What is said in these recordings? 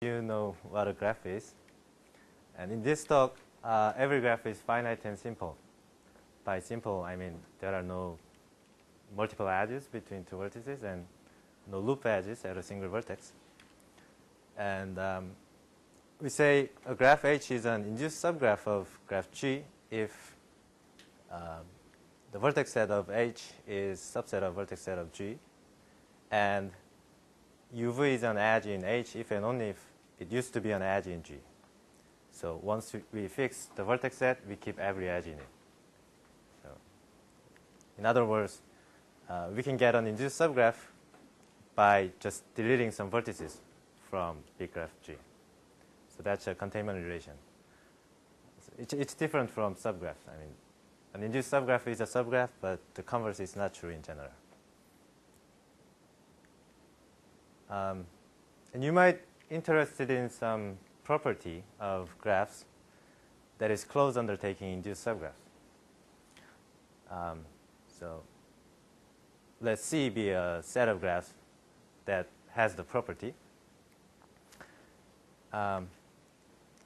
You know what a graph is. And in this talk, every graph is finite and simple. By simple, I mean there are no multiple edges between two vertices and no loop edges at a single vertex. And we say a graph H is an induced subgraph of graph G if the vertex set of H is subset of vertex set of G, and UV is an edge in H if and only if it used to be an edge in G. So once we fix the vertex set, we keep every edge in it. So in other words, we can get an induced subgraph by just deleting some vertices from big graph G. So that's a containment relation. So it's different from subgraphs. I mean, an induced subgraph is a subgraph, but the converse is not true in general. And you might be interested in some property of graphs that is closed under taking induced subgraphs. So let C be a set of graphs that has the property. And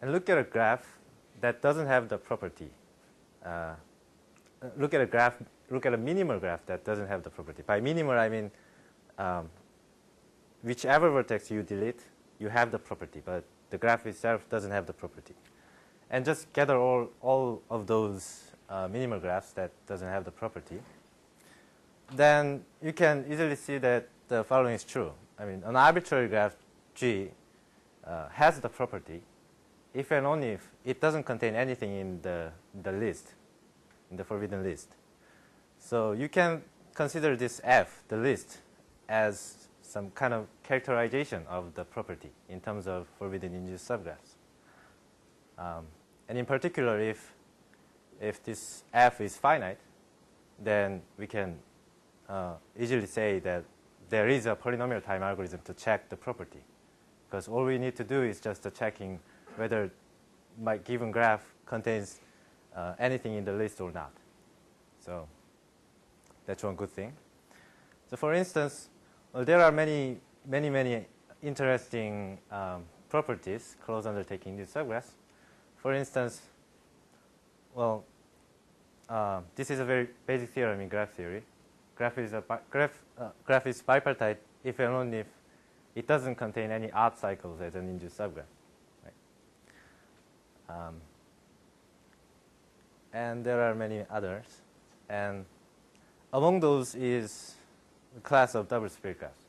look at a graph that doesn't have the property. Look at a minimal graph that doesn't have the property. By minimal, I mean whichever vertex you delete, you have the property, but the graph itself doesn't have the property. And just gather all of those minimal graphs that doesn't have the property. Then you can easily see that the following is true. I mean, an arbitrary graph G has the property if and only if it doesn't contain anything in the list, in the forbidden list. So you can consider this F, the list, as some kind of characterization of the property in terms of forbidden induced subgraphs. And in particular, if this F is finite, then we can easily say that there is a polynomial time algorithm to check the property. Because all we need to do is just checking whether my given graph contains anything in the list or not. So that's one good thing. So for instance, well, there are many interesting properties closed under taking induced subgraphs. For instance, well, this is a very basic theorem in graph theory. Graph is bipartite if and only if it doesn't contain any odd cycles as an induced subgraph. Right? And there are many others. And among those is the class of double split graphs.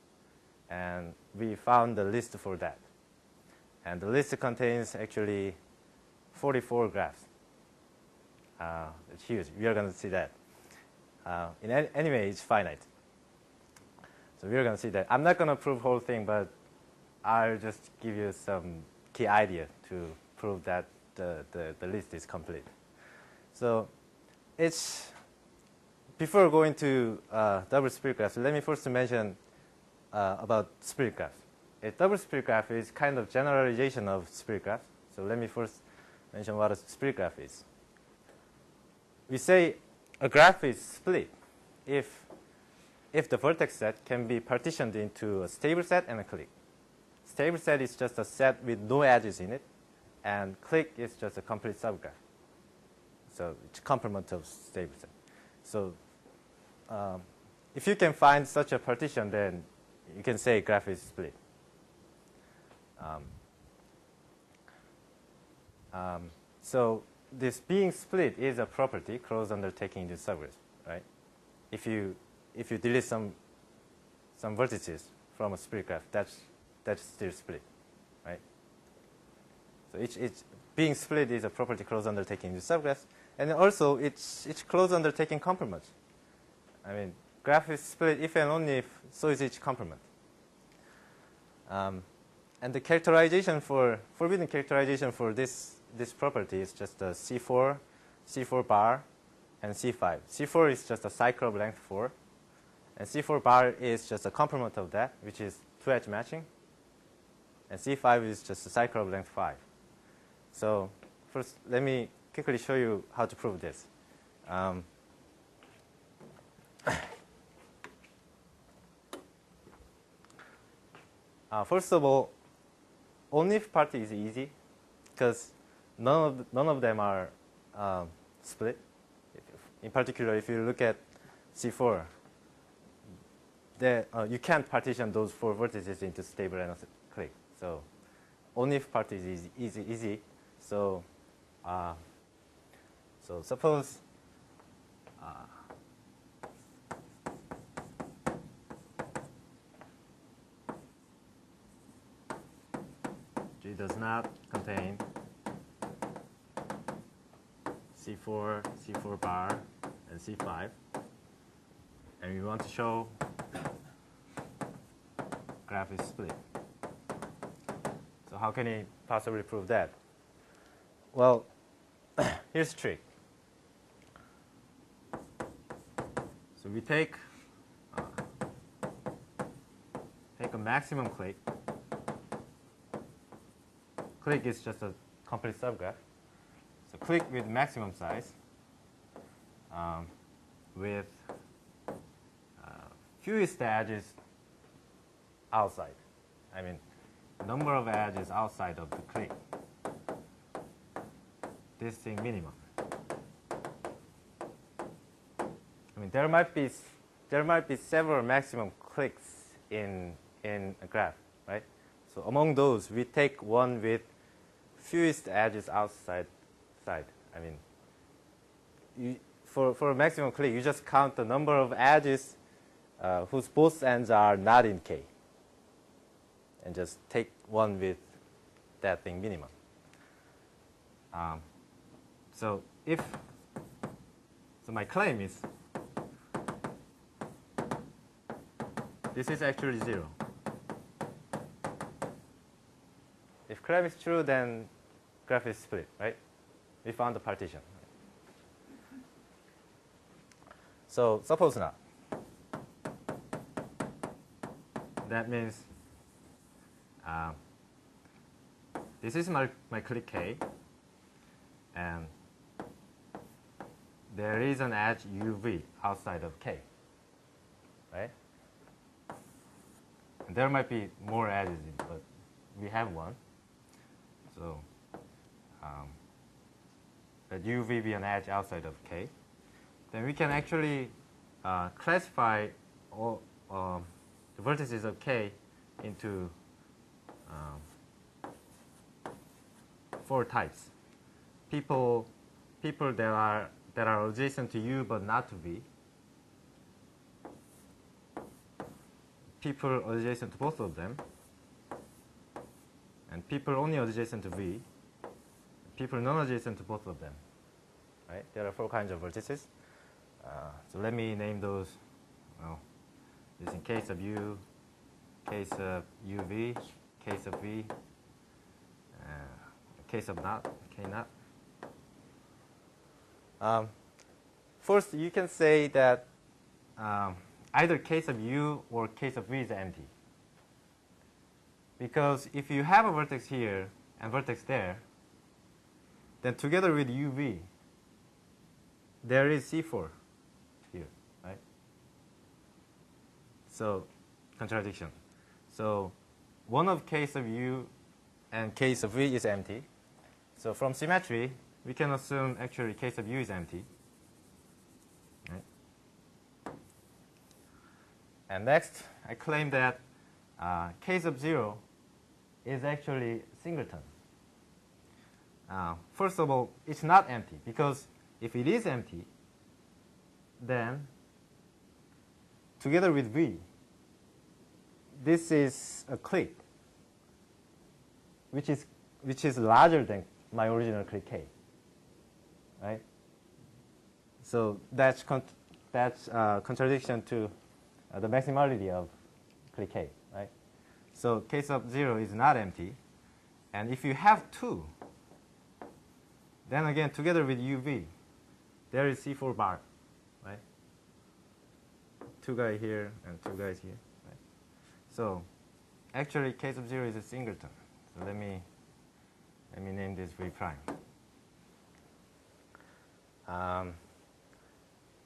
And we found the list for that. And the list contains actually 44 graphs. It's huge. We are going to see that. Anyway, it's finite. So we are going to see that. I'm not going to prove the whole thing, but I'll just give you some key idea to prove that the list is complete. So it's before going to double split graphs, let me first mention about split graphs. A double split graph is kind of generalization of split graphs. So let me first mention what a split graph is. We say a graph is split if the vertex set can be partitioned into a stable set and a clique. Stable set is just a set with no edges in it, and clique is just a complete subgraph. So it's complement of stable set. So if you can find such a partition, then you can say graph is split. So this being split is a property closed under taking induced subgraphs, right? If you delete some vertices from a split graph, that's still split, right? So it's being split is a property closed under taking induced subgraphs, and also it's closed under taking complements. I mean, graph is split if and only if so is each complement. And the characterization for forbidden characterization for this property is just a C4 bar, and C5. C4 is just a cycle of length 4, and C4 bar is just a complement of that, which is 2-edge matching, and C5 is just a cycle of length 5. So first, let me quickly show you how to prove this. First of all, only if party is easy, because none of them are split. In particular, if you look at C4, you can't partition those 4 vertices into stable and clique. So only if party is easy. So suppose G does not contain C4, C4 bar, and C5, and we want to show graph is split. So how can we possibly prove that? Well, here's the trick. So we take a maximum clique. Clique is just a complete subgraph. So clique with maximum size with fewest edges outside. I mean, number of edges outside of the clique. This thing minimum. I mean, there might be several maximum cliques in a graph, right? So among those, we take one with fewest edges outside. I mean, for a maximum clique, you just count the number of edges whose both ends are not in K, and just take one with that thing minimum. So my claim is this is actually 0. If claim is true, then graph is split, right? We found the partition. So suppose not. That means this is my clique K, and there is an edge UV outside of K, right? And there might be more edges, but we have one. So let UV be an edge outside of K. Then we can actually classify all the vertices of K into 4 types. People that are adjacent to U but not to V. People adjacent to both of them. And people only adjacent to V. People non-adjacent to both of them. Right? There are 4 kinds of vertices. So let me name those. Well, this in case of U, case of UV, case of V, case of not, K not. First, you can say that either case of U or case of V is empty. Because if you have a vertex here and vertex there, then together with UV, there is C4 here, right? So, contradiction. So, one of case of U and case of V is empty. So, from symmetry, we can assume actually case of U is empty. Right? And next, I claim that case of 0 is actually singleton. First of all, it's not empty, because if it is empty, then together with V, this is a clique, which is larger than my original clique K, right? So that's contradiction to the maximality of clique K, right? So case of 0 is not empty, and if you have 2, then again together with UV, there is C4 bar, right? 2 guys here and 2 guys here, right? So actually case of 0 is a singleton. So let me name this V prime.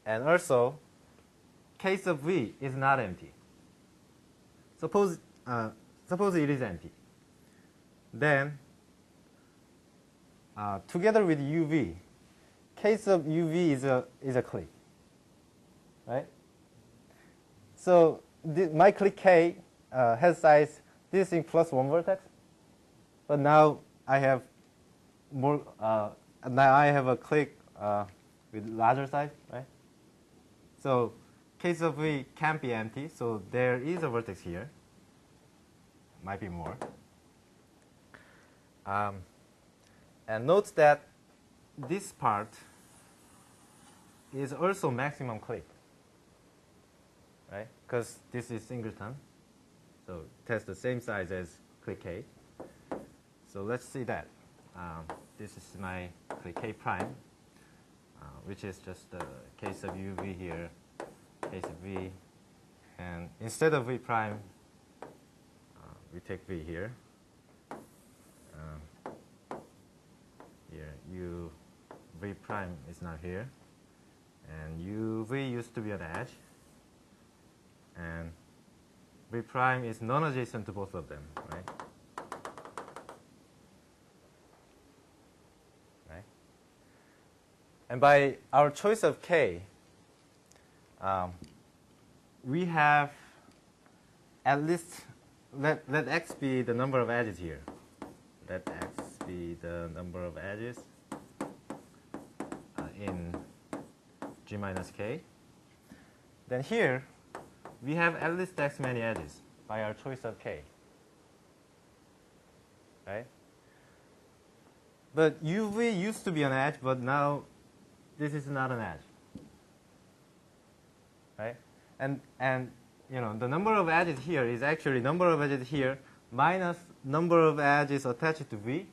And also, case of V is not empty. Suppose it is empty. then together with UV, case of UV is a clique, right? So my clique K has size this thing plus one vertex, but now I have more. Now I have a clique with larger size, right? So case of V can't be empty, so there is a vertex here. Might be more. And note that this part is also maximum clique, right? Because this is singleton, so it has the same size as clique K. So let's see that. This is my clique K prime, which is just the case of UV here, case of V, and instead of V prime, we take V here. Here, U V prime is not here, and UV used to be an edge, and V prime is non-adjacent to both of them, right? Right. And by our choice of K, we have at least let X be the number of edges here. Let X be the number of edges in G minus K. Then here, we have at least X many edges by our choice of K. Right? But UV used to be an edge, but now this is not an edge. Right? And you know, the number of edges here is actually number of edges here minus number of edges attached to V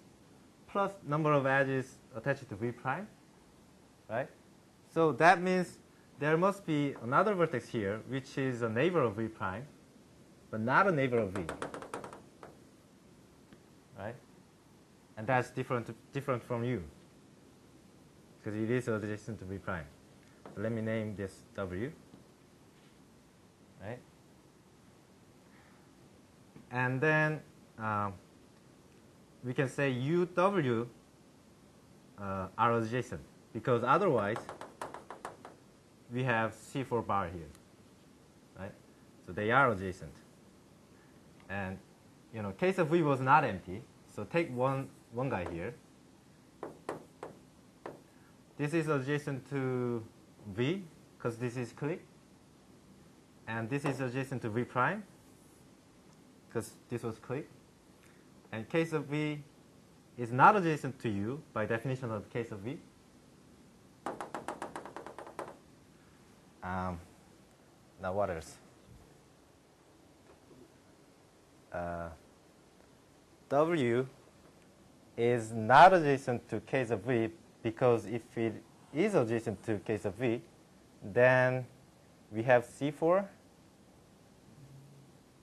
plus number of edges attached to V prime, right? So that means there must be another vertex here which is a neighbor of V prime, but not a neighbor of V, right? And that's different from U because it is adjacent to V prime. So let me name this W. Right? And then we can say UW are adjacent because otherwise we have C4 bar here, right? So they are adjacent. And you know, case of V was not empty, so take one guy here. This is adjacent to V because this is clique. And this is adjacent to V prime, because this was clique. And case of V is not adjacent to U by definition of the case of V. Now what else? W is not adjacent to case of V because if it is adjacent to case of V, then we have C4.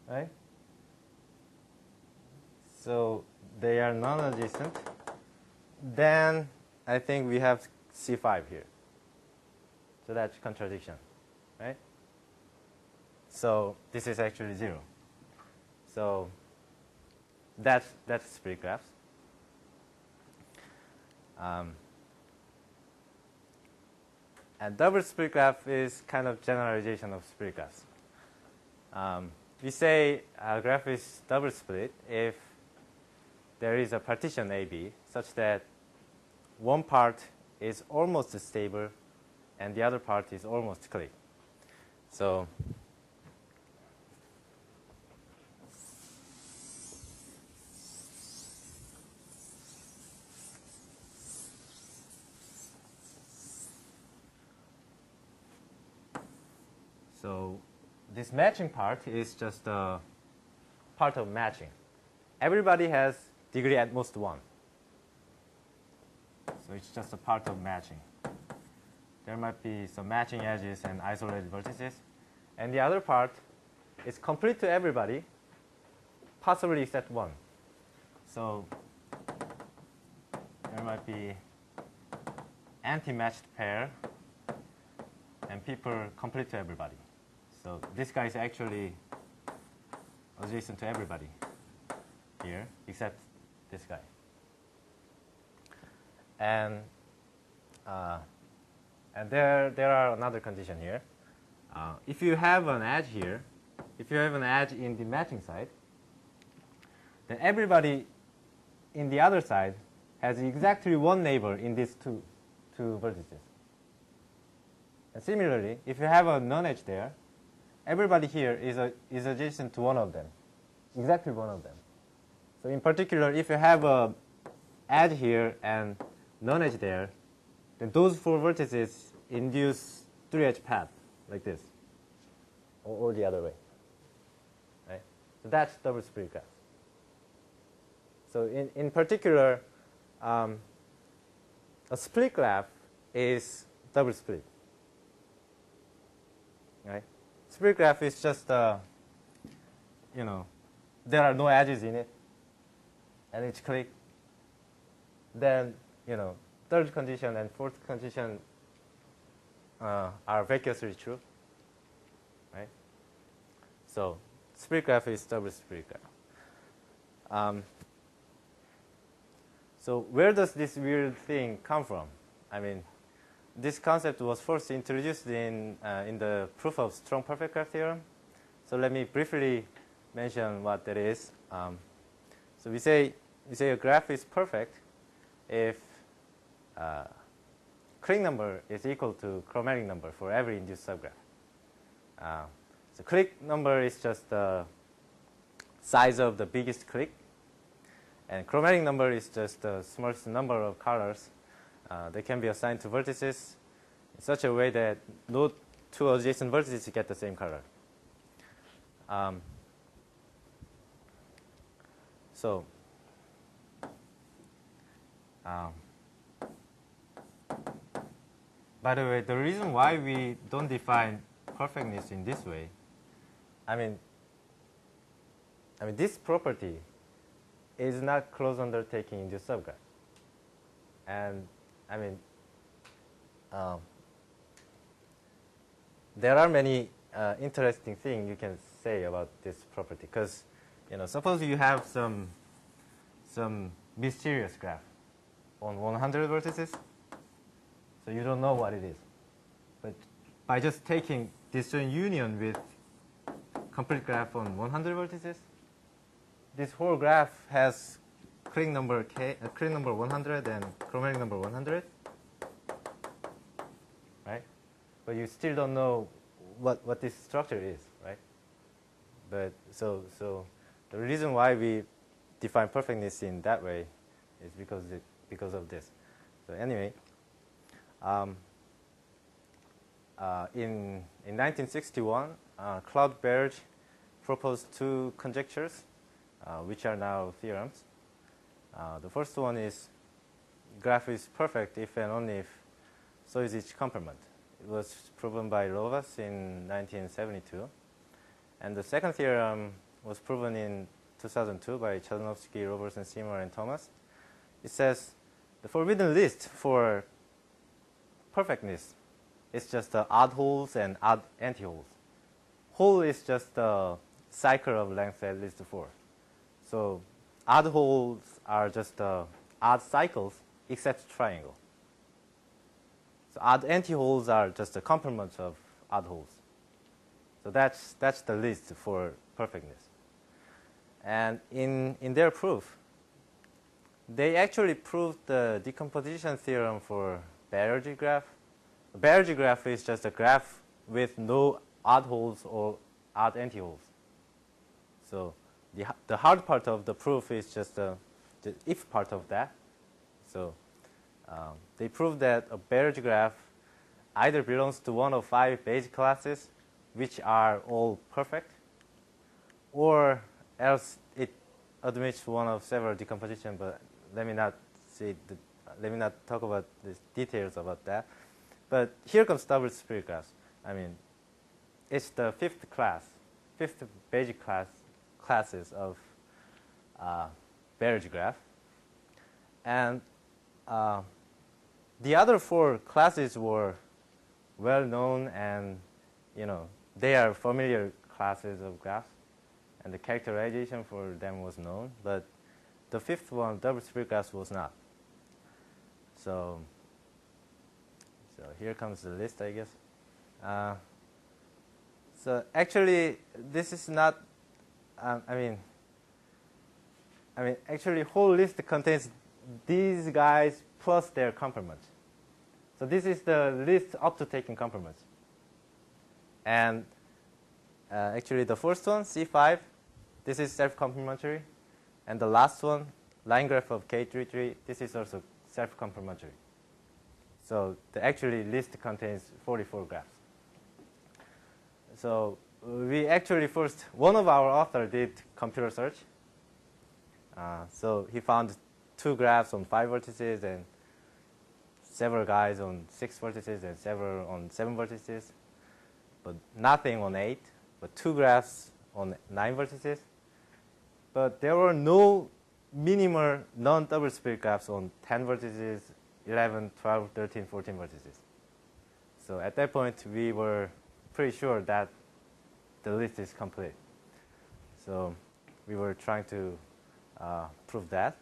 Right? So they are non-adjacent. Then I think we have C5 here. So that's contradiction, right? So this is actually 0. So that's split graphs. And double split graph is kind of generalization of split graphs. We say a graph is double split if there is a partition AB such that one part is almost stable and the other part is almost clique. So this matching part is just a part of matching. Everybody has degree at most 1. So it's just a part of matching. There might be some matching edges and isolated vertices. And the other part is complete to everybody, possibly except 1. So there might be anti-matched pair and people complete to everybody. So this guy is actually adjacent to everybody here, except this guy. And there are another condition here. If you have an edge here, if you have an edge in the matching side, then everybody in the other side has exactly one neighbor in these two vertices. And similarly, if you have a non-edge there, everybody here is adjacent to one of them, exactly one of them. So in particular, if you have a edge here and non-edge there, then those four vertices induce three-edge path like this, or the other way. Right? So that's double split graph. So in particular, a split graph is double split. Right? Split graph is just there are no edges in it, and each click. Then third condition and fourth condition are vacuously true. Right? So split graph is double split graph. So where does this weird thing come from? I mean, this concept was first introduced in the proof of strong perfect graph theorem. So let me briefly mention what that is. So we say a graph is perfect if click number is equal to chromatic number for every induced subgraph. So click number is just the size of the biggest click, and chromatic number is just the smallest number of colors that can be assigned to vertices in such a way that no two adjacent vertices get the same color. By the way, the reason why we don't define perfectness in this way, I mean this property is not close undertaking in this subgraph. And there are many interesting things you can say about this property, because suppose you have some mysterious graph on 100 vertices, so you don't know what it is. But by just taking disjoint union with complete graph on 100 vertices, this whole graph has click number 100 and chromatic number 100, right? But you still don't know what this structure is, right? But so the reason why we define perfectness in that way is because of this. So anyway, in 1961, Claude Berge proposed two conjectures, which are now theorems. The first one is graph is perfect if and only if so is each complement. It was proven by Lovas in 1972. And the second theorem was proven in 2002 by Chudnovsky, Robertson, Seymour, and Thomas. It says the forbidden list for perfectness is just odd holes and odd antiholes. Hole is just a cycle of length at least 4. So odd holes are just odd cycles except triangle. So odd antiholes are just the complements of odd holes. So that's the list for perfectness. And in their proof, they actually proved the decomposition theorem for Banerjee graph. A Banerjee graph is just a graph with no odd holes or odd antiholes. So the hard part of the proof is just the if part of that. So they proved that a Banerjee graph either belongs to one of 5 basic classes, which are all perfect, or else it admits one of several decomposition. But let me not talk about the details about that. But here comes double split graphs. I mean, it's the 5th basic classes of Banerjee graph, and the other 4 classes were well known, and they are familiar classes of graphs, and the characterization for them was known. But the fifth one, double split graphs, was not. So here comes the list, I guess. So actually, this is not. Actually, whole list contains these guys plus their complements. So this is the list up to taking complements. And actually, the first one, C5, this is self-complementary. And the last one, line graph of K33, this is also self-complementary. So the actually list contains 44 graphs. So we actually first, one of our authors did computer search. So he found 2 graphs on 5 vertices and several guys on 6 vertices and several on 7 vertices, but nothing on 8, but 2 graphs on 9 vertices. But there were no minimal non-double split graphs on 10 vertices, 11, 12, 13, 14 vertices. So at that point, we were pretty sure that the list is complete. So we were trying to prove that.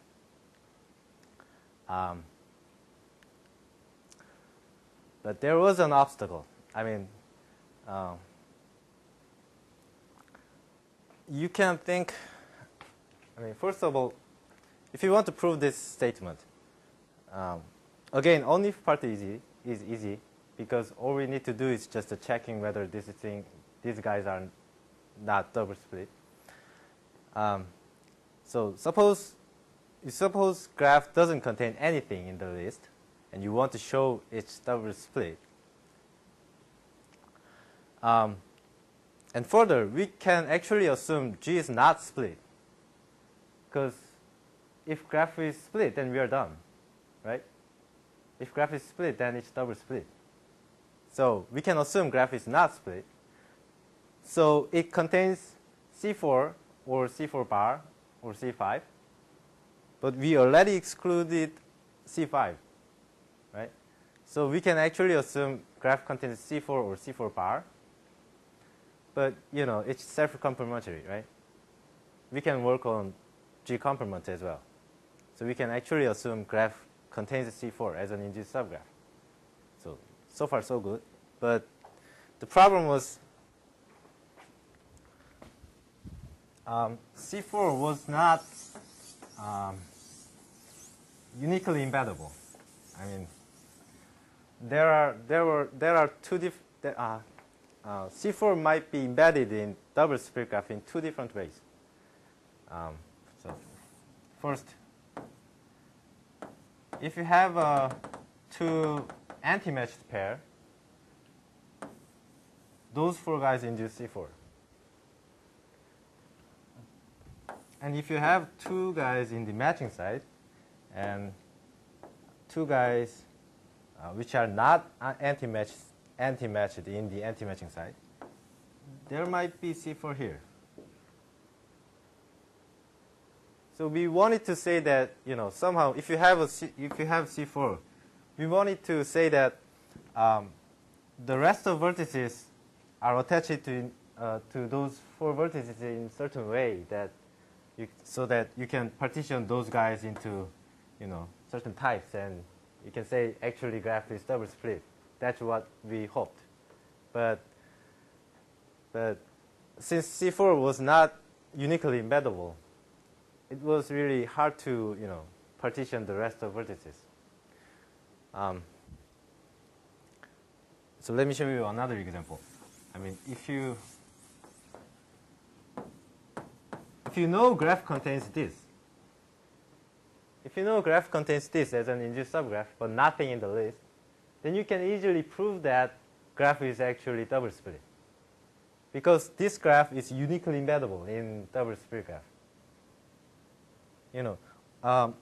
But there was an obstacle. You can think, first of all, if you want to prove this statement, again, only if part is easy, because all we need to do is just checking whether these guys are not double split. So suppose graph doesn't contain anything in the list, and you want to show it's double split. And further, we can actually assume G is not split, because if graph is split, then we are done, right? If graph is split, then it's double split. So we can assume graph is not split. So it contains C4 or C4 bar or C5, but we already excluded C5, right? So we can actually assume graph contains C4 or C4 bar, but it's self-complementary, right? We can work on G complement as well. So we can actually assume graph contains C4 as an induced subgraph. So far so good. But the problem was C4 was not uniquely embeddable. There are two different. C4 might be embedded in double split graph in 2 different ways. So first, if you have 2 anti-matched pair, those 4 guys induce C4. And if you have 2 guys in the matching side and 2 guys which are not anti-matched in the anti-matching side, there might be C4 here. So we wanted to say that somehow if you have C4, we wanted to say that the rest of vertices are attached to those 4 vertices in a certain way so that you can partition those guys into certain types, and you can say actually graph is double split. That's what we hoped. But since C4 was not uniquely embeddable, it was really hard to partition the rest of vertices. So let me show you another example. If you know graph contains this, as an induced subgraph, but nothing in the list, then you can easily prove that graph is actually double split, because this graph is uniquely embeddable in double split graph.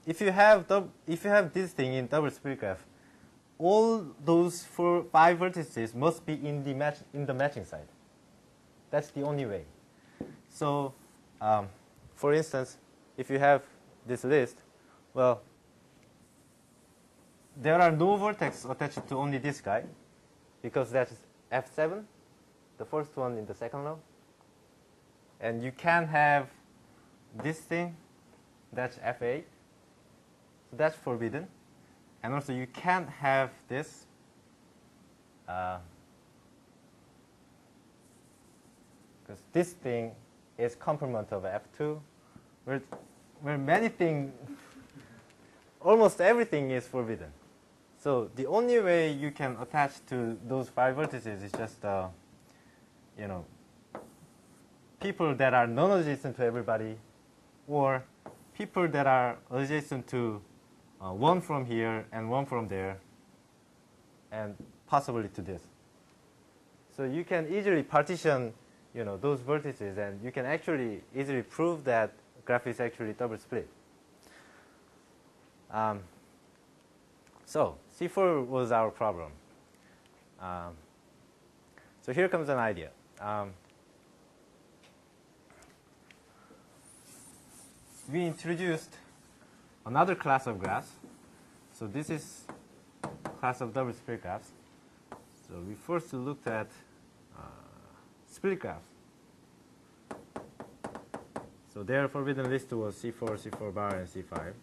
If you have this thing in double split graph, all those 5 vertices must be in the matching side. That's the only way. So, for instance, if you have this list, well, there are no vertex attached to only this guy, because that's F7, the first one in the second row. And you can have this thing That's F8. So that's forbidden. And also you can't have this because this thing is complement of F2, where many things, almost everything is forbidden. So the only way you can attach to those 5 vertices is just, you know, people that are non-adjacent to everybody, or people that are adjacent to one from here and one from there, and possibly to this. So you can easily partition, you know, those vertices, and you can actually easily prove that graph is actually double split. So C4 was our problem. So here comes an idea. We introduced another class of graphs. So this is class of double split graphs. So we first looked at split graphs. So their forbidden list was C4, C4 bar, and C5.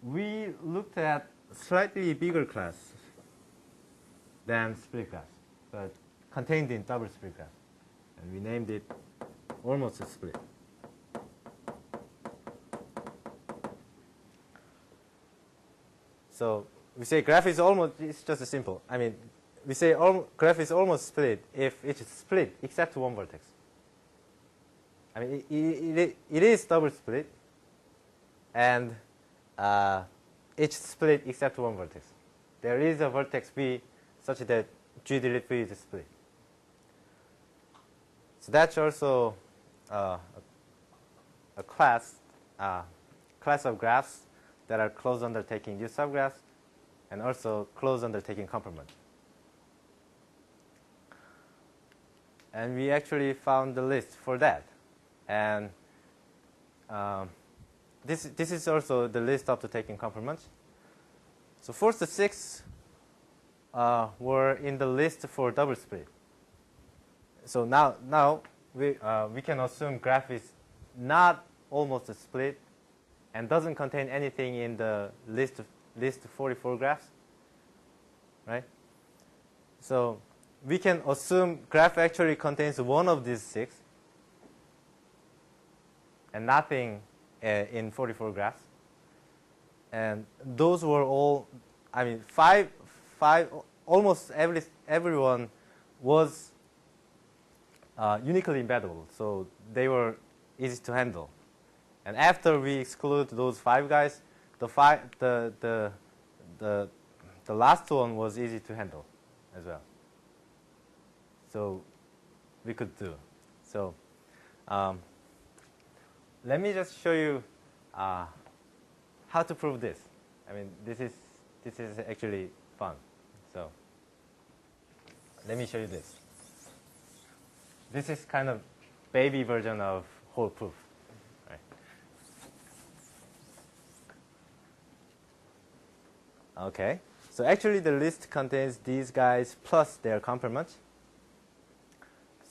We looked at slightly bigger class than split graphs, but contained in double split graph. And we named it almost a split. So we say graph is almost, it's just a simple. I mean, we say graph is almost split if it's split except one vertex. I mean, it is double split, and it's split except one vertex. There is a vertex V such that G delete V is split. So that's also a class of graphs that are closed under taking induced subgraphs, and also closed under taking complement. And we actually found the list for that. And this is also the list of the taking complements. So first the 6 were in the list for double split. So now we can assume graph is not almost a split and doesn't contain anything in the list 44 graphs, right? So we can assume graph actually contains one of these 6 and nothing in 44 graphs. And those were all, I mean, five almost everyone was uniquely embeddable, so they were easy to handle. And after we exclude those 5 guys, the last one was easy to handle as well. So we could do. So let me just show you how to prove this. I mean, this is actually fun. So let me show you this. This is kind of baby version of whole proof. Right? Okay. So actually the list contains these guys plus their complement.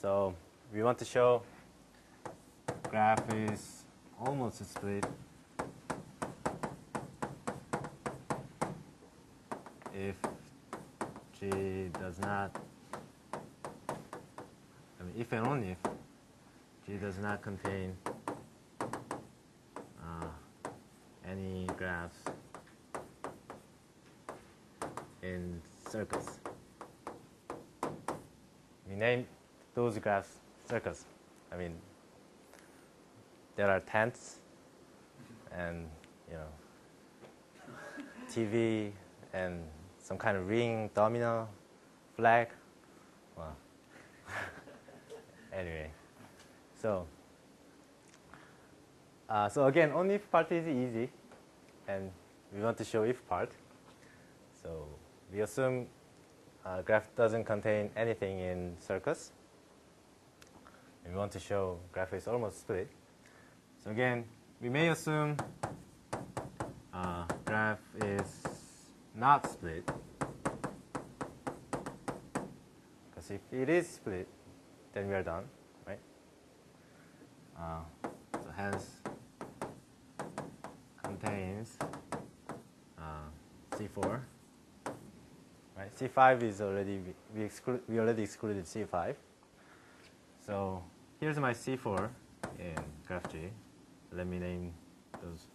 So we want to show graph is almost a split if G does not, I mean, if and only if G does not contain any graphs in circles. We name those graphs circles. I mean, there are tents and, you know, TV and some kind of ring, domino, flag. Well, anyway, so again, only if part is easy, and we want to show if part. So we assume graph doesn't contain anything in circles. And we want to show graph is almost split. So again, we may assume graph is not split, because if it is split, then we are done, right? So hence, contains C4. Right? C5 is already we already excluded C5. So here's my C4 in graph G. Let me name those.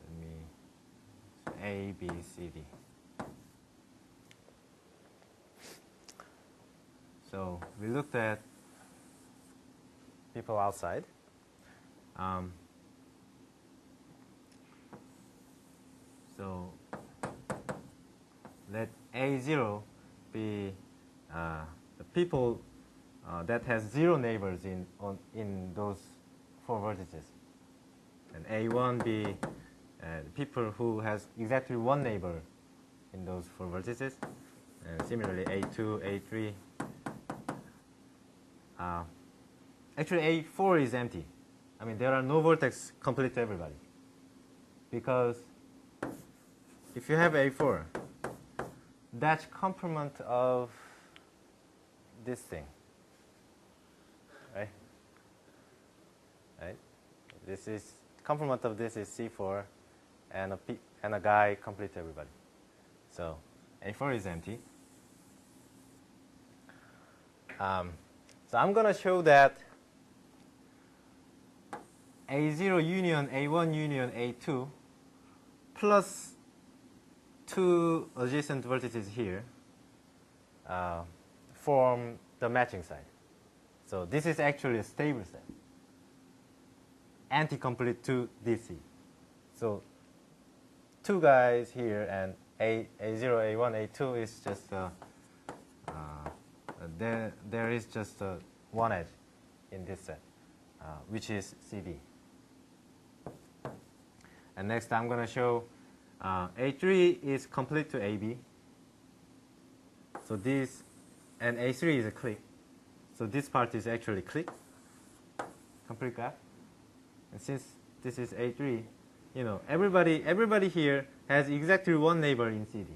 Let me A, B, C, D. So we looked at people outside. So let A0 be the people that has 0 neighbors in those 4 vertices, and A1 be people who has exactly 1 neighbor in those 4 vertices, and similarly A2, A3. Actually, A4 is empty. I mean, there are no vertex complete to everybody, because if you have A4, that's complement of this thing, right? Right. This is complement of this is C4, and a guy complete to everybody. So A4 is empty. So I'm going to show that A0 union A1 union A2 plus 2 adjacent vertices here form the matching side. So this is actually a stable set, anti-complete to DC. So 2 guys here, and A0, A1, A2 is just there is just one edge in this set, which is CD. And next I'm going to show A3 is complete to AB. So this, and A3 is a clique. So this part is actually clique, complete graph. And since this is A3, you know, everybody here has exactly 1 neighbor in CD.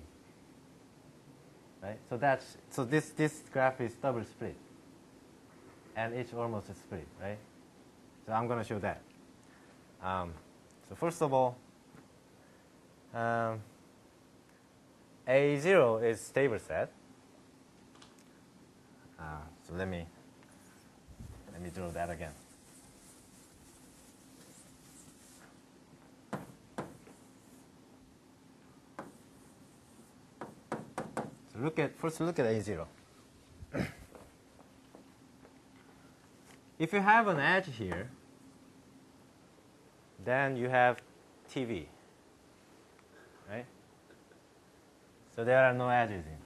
Right? So this graph is double split, and it's almost a split, right? So I'm going to show that. So first of all, A0 is stable set. So let me draw that again. First look at A0. If you have an edge here, then you have TV, right? So there are no edges in.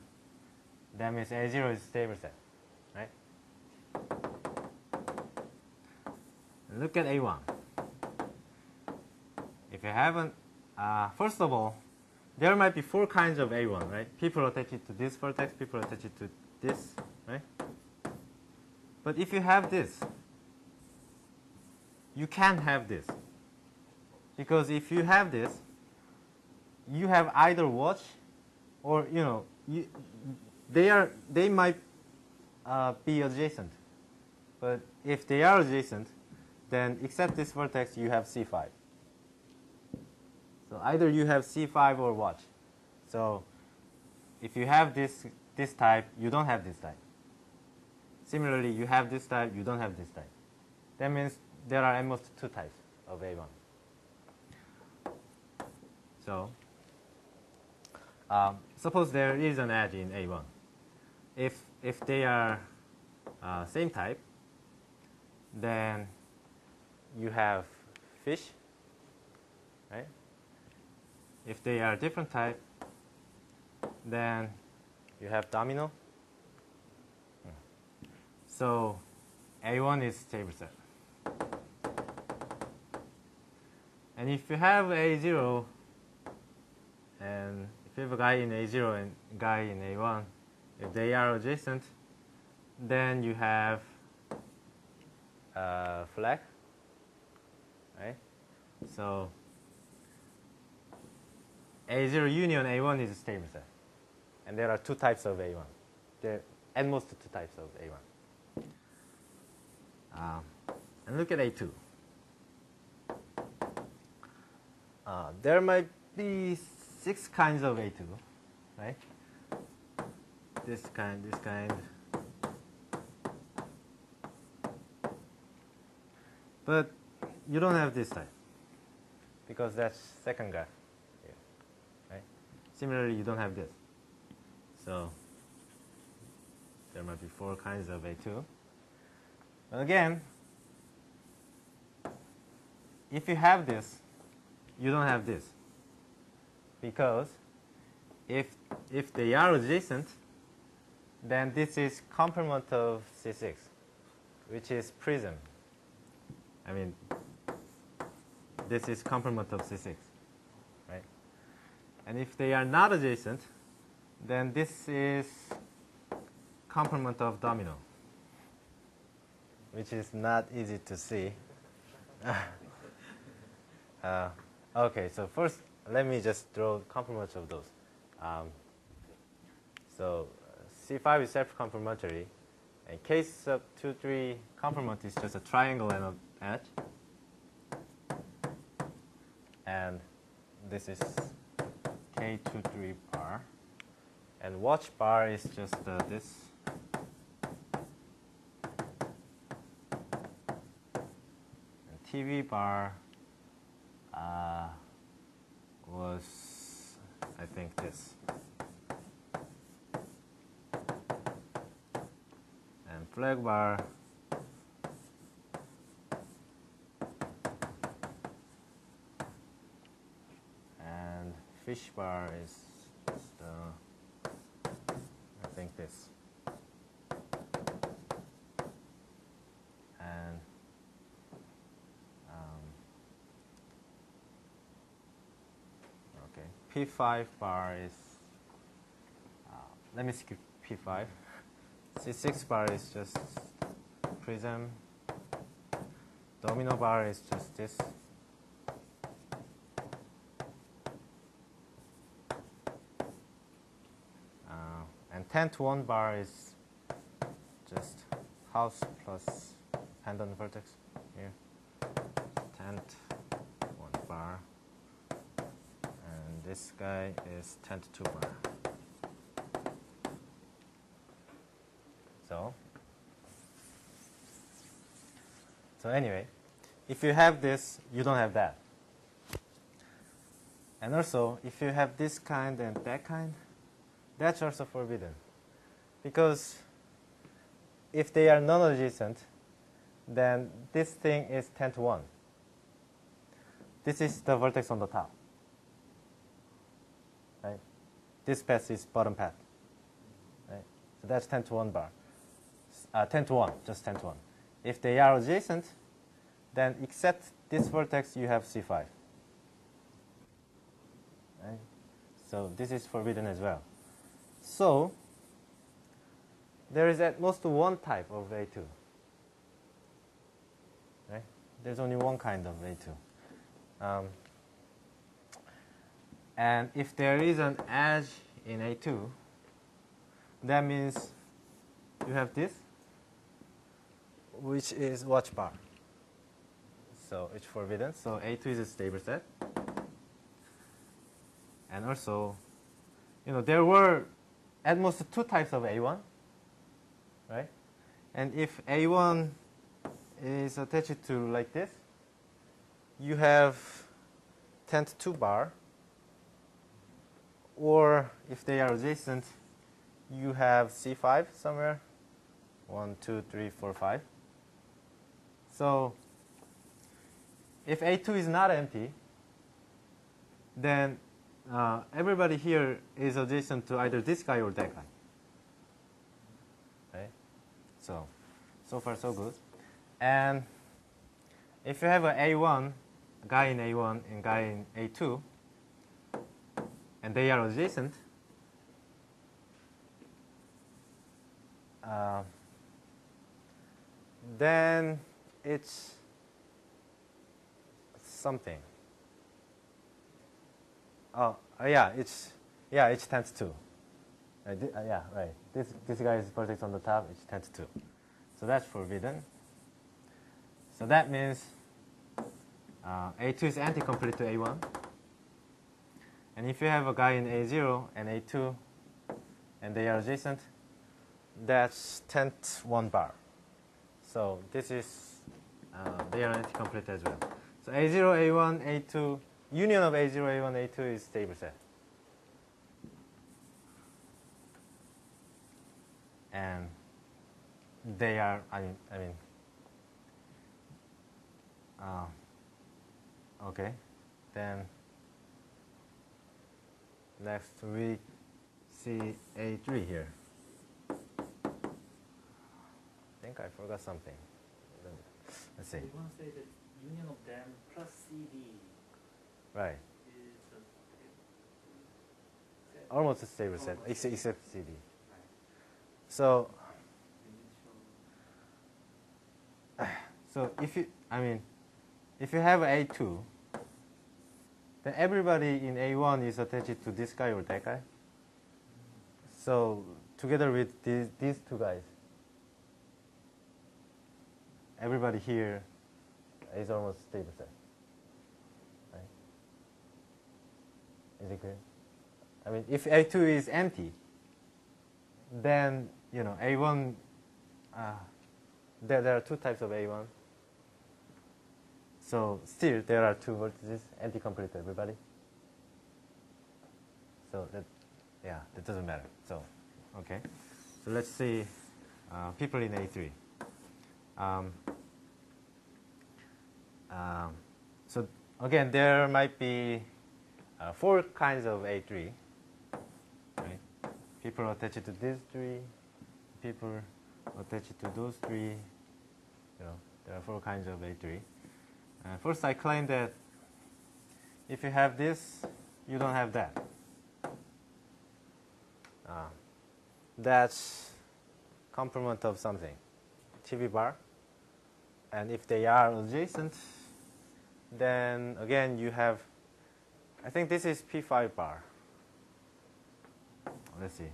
That means A0 is stable set, right? Look at A1. If you haven't, first of all, there might be 4 kinds of A1, right? People attach it to this vertex, people attach it to this, right? But if you have this, you can't have this. Because if you have this, you have either watch or, you know, they might be adjacent. But if they are adjacent, then except this vertex, you have C5. So either you have C5 or watch. So if you have this type, you don't have this type. Similarly, you have this type, you don't have this type. That means there are at most 2 types of A1. So suppose there is an edge in A1. If they are same type, then you have fish, right? If they are different type, then you have domino. So A1 is stable set. And if you have A0, and if you have a guy in A0 and a guy in A1, if they are adjacent, then you have flag, right? So A0 union A1 is a stable set. And there are 2 types of A1. There are at most 2 types of A1. And look at A2. there might be 6 kinds of A2, right? This kind, this kind. But you don't have this type because that's second graph here, right? Similarly, you don't have this. So there might be 4 kinds of A2. But again, if you have this, you don't have this. Because if they are adjacent, then this is complement of C6, which is prism. I mean, this is complement of C6, right? And if they are not adjacent, then this is complement of domino, which is not easy to see. Okay, so first, let me just draw complements of those. So C5 is self-complementary, and K sub 2, 3 complement is just a triangle and an edge. And this is K2, 3 bar. And watch bar is just this. And TV bar was, I think, this. And flag bar and fish bar is just, I think, this. And P5 bar is, let me skip P5. C6 bar is just prism. Domino bar is just this. And 10 to 1 bar is just house plus pendant vertex here. 10 to 1 bar. And this guy is 10 to 2 bar. So anyway, if you have this, you don't have that. And also, if you have this kind and that kind, that's also forbidden. Because if they are non-adjacent, then this thing is 10 to 1. This is the vertex on the top. Right? This path is bottom path. Right? So that's 10 to 1 bar. 10 to 1, just 10 to 1. If they are adjacent, then except this vertex, you have C5. Right? So this is forbidden as well. So there is at most one type of A2. Right? There's only one kind of A2. And if there is an edge in A2, that means you have this, which is watch bar. So it's forbidden. So A2 is a stable set. And also, there were at most 2 types of A1, right? And if A1 is attached to like this, you have 10 to 2 bar. Or if they are adjacent, you have C5 somewhere. 1, 2, 3, 4, 5. So if A2 is not empty, then everybody here is adjacent to either this guy or that guy. Right? So far so good. And if you have an A1, a guy in A1 and guy in A2, and they are adjacent, then it's something. It's 10 to 2. Right, right. This guy is vertex on the top. It's 10 to 2. So that's forbidden. So that means A2 is anti-complete to A1. And if you have a guy in A0 and A2, and they are adjacent, that's 10th 1 bar. So this is, they are anti-complete as well. So A0, A1, A2, union of A0, A1, A2 is stable set. And they are, okay. Then next we see A3 here. I think I forgot something. Let's see. You want to say that union of them plus CD. Right. Is Almost a stable set, except CD. Right. So if you, if you have A2, then everybody in A1 is attached to this guy or that guy. So together with these two guys, everybody here is almost stable set. Right? Is it clear? If A2 is empty, then A1. There are two types of A1. So still there are two vertices, anti-complete everybody. So that doesn't matter. So okay. So let's see people in A3. So again, there might be 4 kinds of A3. Right? People attached to these 3. People attached to those 3. There are 4 kinds of A3. First, I claim that if you have this, you don't have that. That's complement of something, TV bar. And if they are adjacent, then again you have, I think this is P5 bar. Let's see.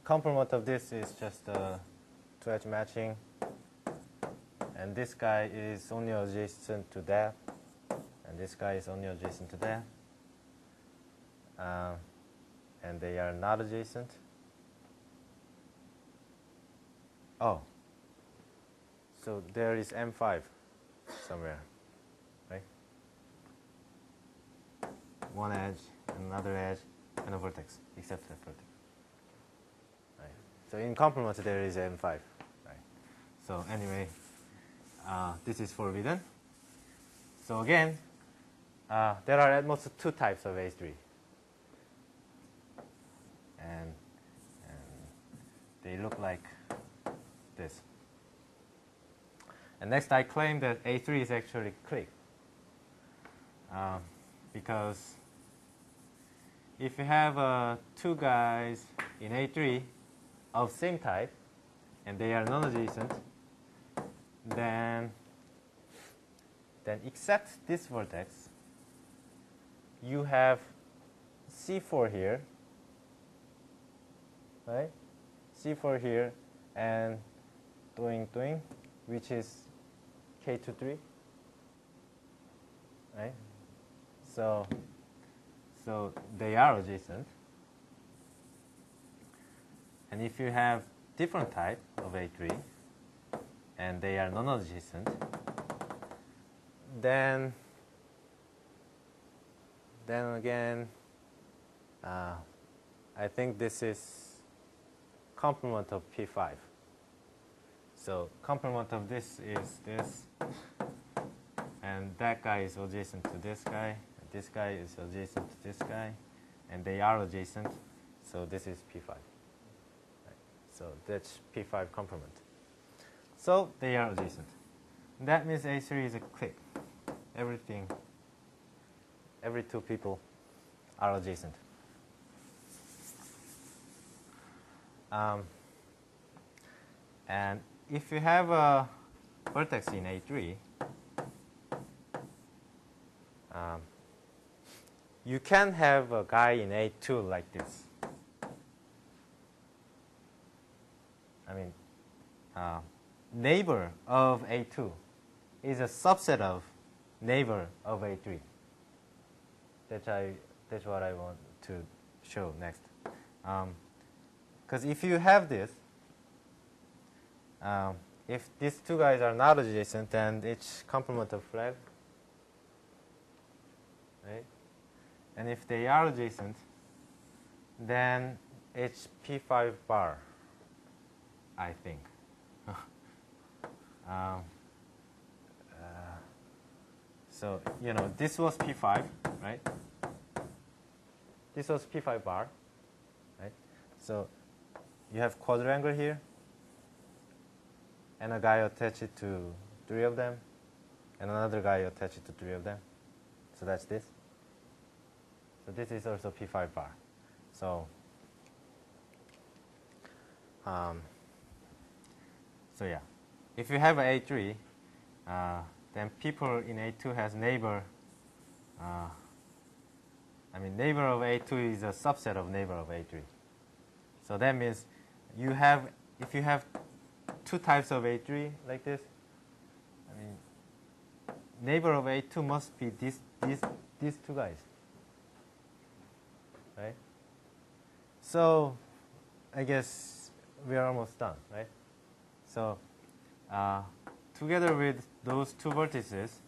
Complement of this is just 2-edge matching. And this guy is only adjacent to that. And this guy is only adjacent to that. And they are not adjacent. Oh. So there is M5 somewhere, right? One edge, another edge, and a vertex, except that vertex. Right. So in complement there is M5. Right. So anyway, this is forbidden. So again, there are at most 2 types of A3. And they look like this. And next I claim that A3 is actually clique. Because if you have 2 guys in A3 of same type, and they are non-adjacent, then except this vertex, you have C4 here, right? C4 here, and doing, which is K23, right? So they are adjacent. And if you have different type of A3, and they are non-adjacent, then again, I think this is complement of P5. So complement of this is this, and that guy is adjacent to this guy, and this guy is adjacent to this guy, and they are adjacent, so this is P5. Right. So that's P5 complement. So they are adjacent. That means A3 is a clique. Every 2 people are adjacent. And if you have a vertex in A3, you can have a guy in A2 like this. Neighbor of A2 is a subset of neighbor of A3. That That's what I want to show next. Because if you have this, if these two guys are not adjacent, then it's complement of flag, right? And if they are adjacent, then it's P5 bar, I think. So, you know, this was P5, right? This was P5 bar, right? So you have quadrangle here, and a guy attached to 3 of them, and another guy attached to 3 of them. So that's this. So this is also P5 bar. So, so yeah, if you have A3, then people in A2 has neighbor. I mean, neighbor of A2 is a subset of neighbor of A3. So that means you have, if you have 2 types of A3 like this, I mean, neighbor of A2 must be these 2 guys, right? So I guess we are almost done, right? So together with those 2 vertices,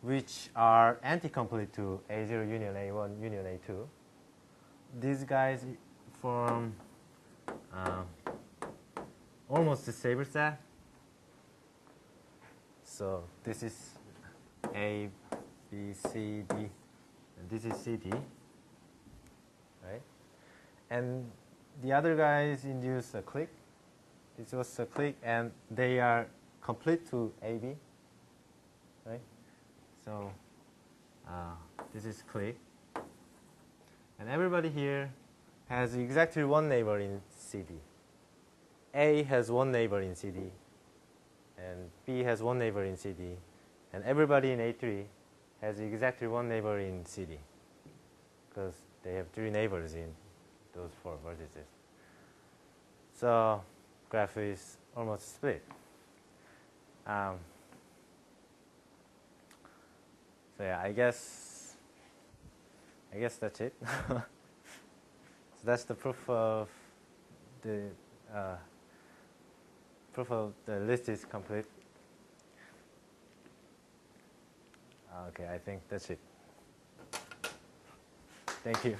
which are anti-complete to A0 union A1 union A2, these guys form almost a saber set. So this is A, B, C, D, and this is C, D, right? And the other guys induce a clique. This was a clique, and they are complete to AB, right? So this is clique. And everybody here has exactly 1 neighbor in CD. A has 1 neighbor in CD, and B has 1 neighbor in CD, and everybody in A3 has exactly 1 neighbor in CD, because they have 3 neighbors in those 4 vertices. So graph is almost split. So yeah, I guess that's it. So that's the proof of the list is complete. Okay, I think that's it. Thank you.